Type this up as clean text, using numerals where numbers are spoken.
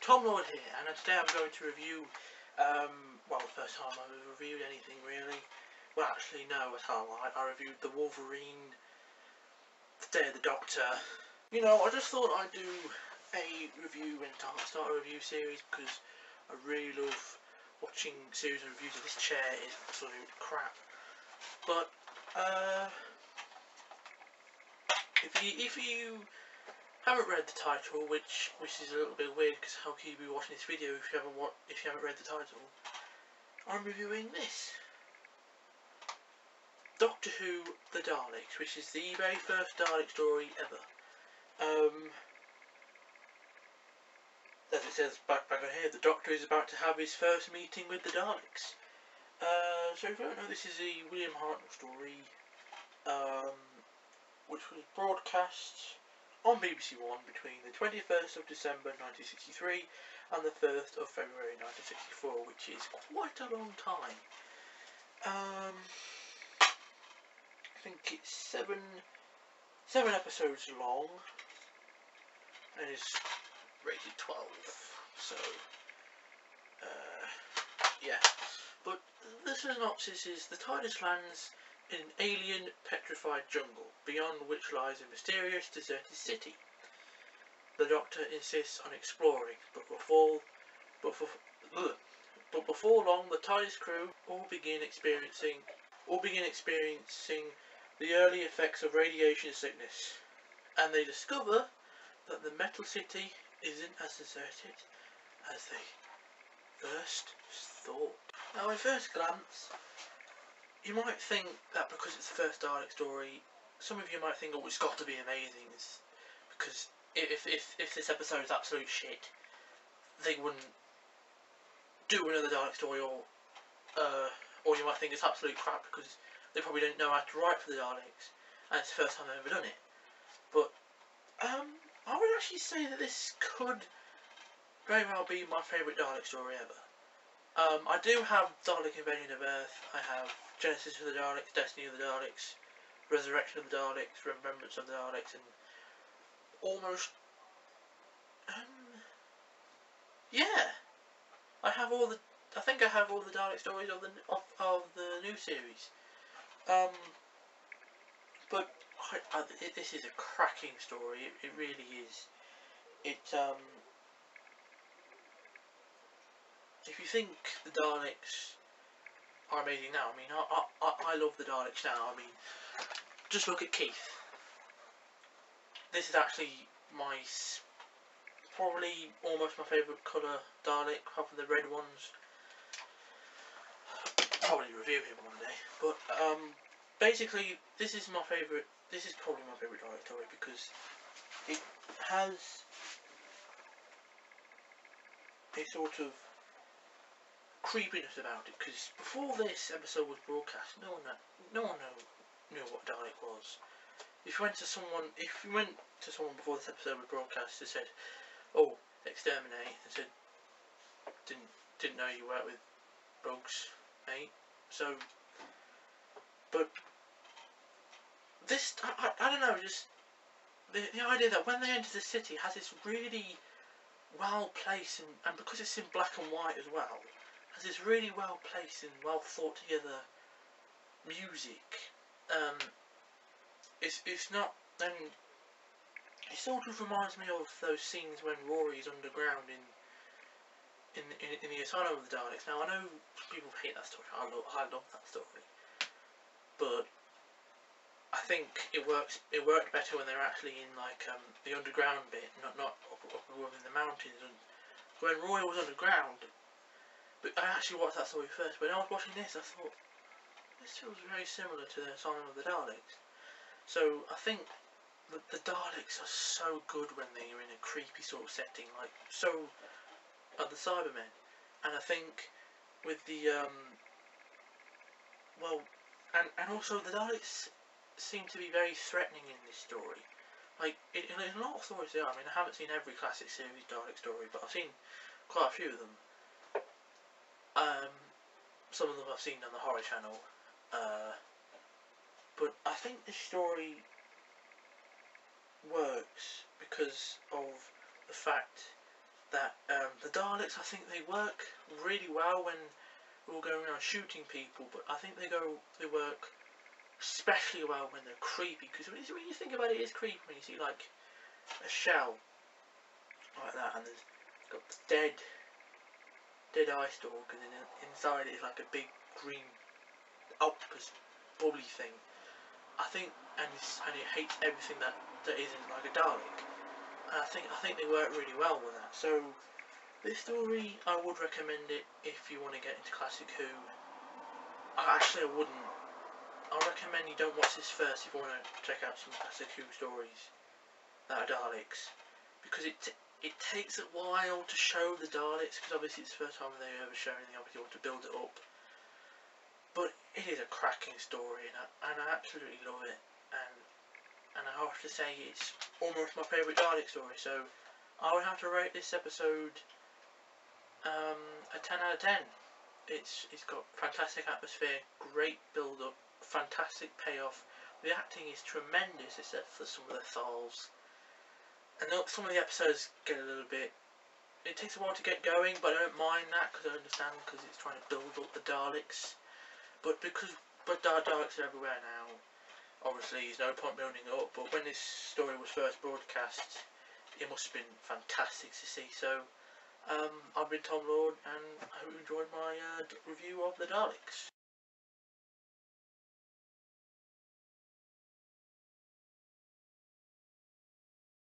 Tom Lord here, and today I'm going to review, well, the first time I've reviewed anything really. Well, actually, no, I can't lie. I reviewed the Wolverine, the Day of the Doctor. You know, I just thought I'd do a review and start a review series because I really love watching series and reviews of this chair. Is absolute crap. But if you haven't read the title, which is a little bit weird because how can you be watching this video if you haven't read the title? I'm reviewing this Doctor Who: The Daleks, which is the very first Dalek story ever. As it says back on here, the Doctor is about to have his first meeting with the Daleks. So if you don't know, this is a William Hartnell story, which was broadcast on BBC One between the 21st of December 1963 and the 1st of February 1964, which is quite a long time. I think it's seven episodes long, and it's rated 12, so yeah. But the synopsis is: the TARDIS lands in an alien petrified jungle, beyond which lies a mysterious deserted city. The Doctor insists on exploring, but before long the TARDIS crew all begin experiencing the early effects of radiation sickness, and they discover that the Metal City isn't as deserted as they first thought. Now, at first glance, you might think that because it's the first Dalek story, some of you might think, oh, it's got to be amazing, because if this episode is absolute shit, they wouldn't do another Dalek story, or you might think it's absolute crap because they probably don't know how to write for the Daleks, and it's the first time they've ever done it. But I would actually say that this could very well be my favourite Dalek story ever. I do have Dalek Invasion of Earth, I have Genesis of the Daleks, Destiny of the Daleks, Resurrection of the Daleks, Remembrance of the Daleks, and almost, yeah, I think I have all the Dalek stories of the new series. But this is a cracking story. It really is. If you think the Daleks are amazing now, I mean, I love the Daleks now. I mean, just look at Keith. This is actually probably almost my favourite colour Dalek, apart from the red ones. I'll probably review him one day. But basically, this is my favourite. This is probably my favourite Dalek story because it has a sort of creepiness about it. Because before this episode was broadcast, no one knew what Dalek was. If you went to someone before this episode was broadcast, they said, "Oh, exterminate," and said, "Didn't know you worked with bugs, mate." So, but this, I don't know, just the idea that when they enter the city has this really well placed, and because it's in black and white as well, has this really well placed and well thought together music. It's not, and it sort of reminds me of those scenes when Rory's underground in the Asylum of the Daleks. Now, I know people hate that story. I love that story, but I think it worked better when they're actually in like the underground bit, not up above in the mountains. And when Roy was underground, but I actually watched that story first. When I was watching this, I thought this feels very similar to the Asylum of the Daleks. So I think the Daleks are so good when they are in a creepy sort of setting, like so are the Cybermen. And I think with the and also the Daleks seem to be very threatening in this story. Like in a lot of stories they are. I mean, I haven't seen every classic series Dalek story, but I've seen quite a few of them. Some of them I've seen on the Horror Channel. But I think this story works because of the fact that the Daleks, I think they work really well when we're all going around shooting people, but I think they work especially well when they're creepy, because when you think about it, it is creepy when you see like a shell like that, and there's got dead eye stalk, and then inside it is like a big green octopus bubbly thing. I think, and it hates everything that isn't like a Dalek. And I think they work really well with that. So this story, I would recommend it if you want to get into classic Who. Actually, I wouldn't. I recommend you don't watch this first if you want to check out some classic Who stories that are Daleks, because it takes a while to show the Daleks, because obviously it's the first time they've ever shown anything. Obviously, you want to build it up. But it is a cracking story, and I absolutely love it. And I have to say, it's almost my favourite Dalek story. So I would have to rate this episode a 10 out of 10. It's got fantastic atmosphere, great build up, fantastic payoff. The acting is tremendous, except for some of the Thals. And some of the episodes get a little bit. It takes a while to get going, but I don't mind that, because I understand, because it's trying to build up the Daleks. But Daleks are everywhere now, obviously there's no point building it up, but when this story was first broadcast, it must have been fantastic to see. So I've been Tom Lord, and I hope you enjoyed my review of the Daleks.